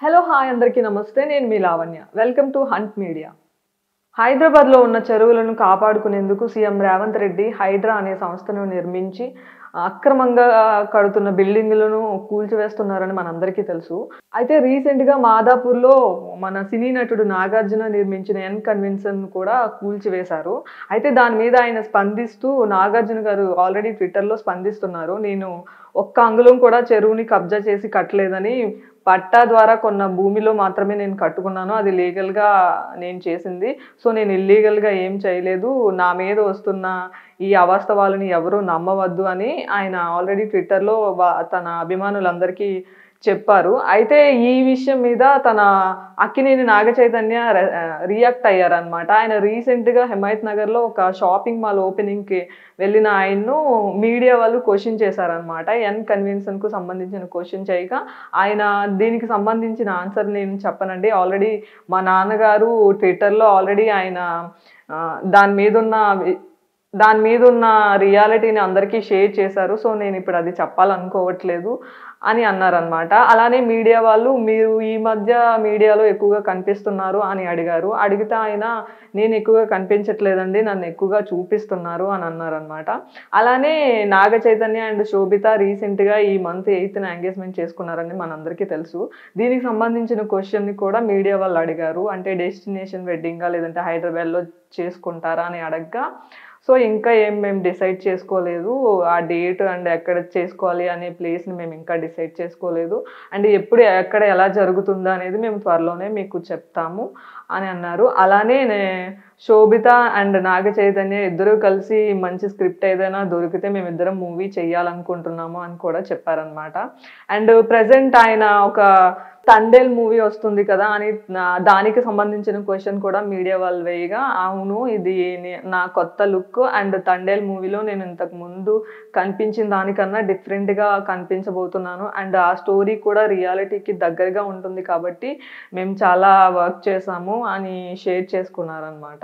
Hello hi అందరికీ నమస్తే. నేను మీ లావణ్య. Welcome to Hunt media. హైదరాబాద్‌లో ఉన్న చెరువులను కాపాడుకునేందుకు సీఎం రేవంత్ రెడ్డి హైడ్రా అనే సంస్థను నిర్మించి అక్రమంగా కడుతున్న బిల్డింగులను కూల్చివేస్తున్నారని మనందరికీ తెలుసు. అయితే రీసెంట్‌గా మాదాపూర్‌లో మన సినీ నటుడు నాగార్జున నిర్మించిన ఎన్ కన్వెన్షన్ కూడా కూల్చివేశారు. అయితే దాని మీద ఆయన స్పందిస్తూ నాగార్జున గారు ఆల్రెడీ ట్విట్టర్‌లో స్పందిస్తున్నారు. నేను ఒక్క అంగుళం కూడా చెరువుని కబ్జా చేసి కట్టలేదని, పట్టా ద్వారా కొన్న భూమిలో మాత్రమే నేను కట్టుకున్నాను. అది లీగల్‌గా నేను చేసింది. సో, నేను ఇల్లీగల్‌గా ఏం చేయలేదు. నా మీద వస్తున్న ఈ అవాస్తవాలని ఎవరు నమ్మవద్దు అని ఆయన ఆల్రెడీ ట్విట్టర్‌లో తన అభిమానులందరికీ చెప్పారు. అయితే ఈ విషయం మీద తన అక్కినేని నాగచైతన్య రియాక్ట్ అయ్యారనమాట. ఆయన రీసెంట్‌గా హిమాయత్ నగర్‌లో ఒక షాపింగ్ మాల్ ఓపెనింగ్‌కి వెళ్ళిన ఆయన్ను మీడియా వాళ్ళు క్వెషన్ చేశారనమాట. ఎన్ కన్వెన్షన్‌కు సంబంధించిన క్వెషన్ చేయగా, ఆయన దీనికి సంబంధించిన ఆన్సర్ నేను చెప్పనండి. ఆల్రెడీ మా నాన్నగారు ట్విట్టర్‌లో ఆల్రెడీ ఆయన ఆహ్, దాని మీదున్న వి దాని మీదున్న రియాలిటీని అందరికీ షేర్ చేశారు. సో, నేనిప్పుడు అది చెప్పాలనుకోవట్లేదు అని అన్నారనమాట. అలానే మీడియా వాళ్ళు, "మీరు ఈ మధ్య మీడియాలో ఎక్కువగా కనిపిస్తున్నారు" అని అడిగారు. అడిగితే ఆయన, "నేను ఎక్కువగా కనిపించట్లేదండి. నన్ను ఎక్కువగా చూపిస్తున్నారు" అని అన్నారనమాట. అలానే నాగ చైతన్య అండ్ శోభిత రీసెంట్‌గా ఈ మంత్ 8న ఎంగేజ్‌మెంట్ చేసుకున్నారని మనందరికీ తెలుసు. దీనికి సంబంధించిన క్వెషన్‌ని కూడా మీడియా వాళ్ళు అడిగారు. అంటే డెస్టినేషన్ వెడ్డింగా? లేదంటే హైదరాబాద్‌లో చేసుకుంటారా? అని అడగ్గా, సో, ఇంకా ఏం మేము డిసైడ్ చేసుకోలేదు. ఆ డేట్ అండ్ ఎక్కడ చేసుకోవాలి అనే ప్లేస్‌ని మేము ఇంకా డిసైడ్ చేసుకోలేదు. అండ్ ఎప్పుడు, ఎక్కడ, ఎలా జరుగుతుందా అనేది మేము త్వరలోనే మీకు చెప్తాము అని అన్నారు. అలానే శోభిత అండ్ నాగ చైతన్య ఇద్దరూ కలిసి మంచి స్క్రిప్ట్ ఏదైనా దొరికితే మేమిద్దరం మూవీ చేయాలనుకుంటున్నాము అని కూడా చెప్పారనమాట. అండ్ ప్రెజెంట్ ఆయన ఒక 'తండేల్' మూవీ వస్తుంది కదా! అని దానికి సంబంధించిన క్వెషన్ కూడా మీడియా వాళ్ళు వేయగా, అవును, ఇది నా కొత్త లుక్ అండ్ 'తండేల్' మూవీలో నేను ఇంతకు ముందు కనిపించిన దానికన్నా డిఫరెంట్‌గా కనిపించబోతున్నాను. అండ్ ఆ స్టోరీ కూడా రియాలిటీకి దగ్గరగా ఉంటుంది కాబట్టి మేము చాలా వర్క్ చేశాము అని షేర్ చేసుకున్నారనమాట.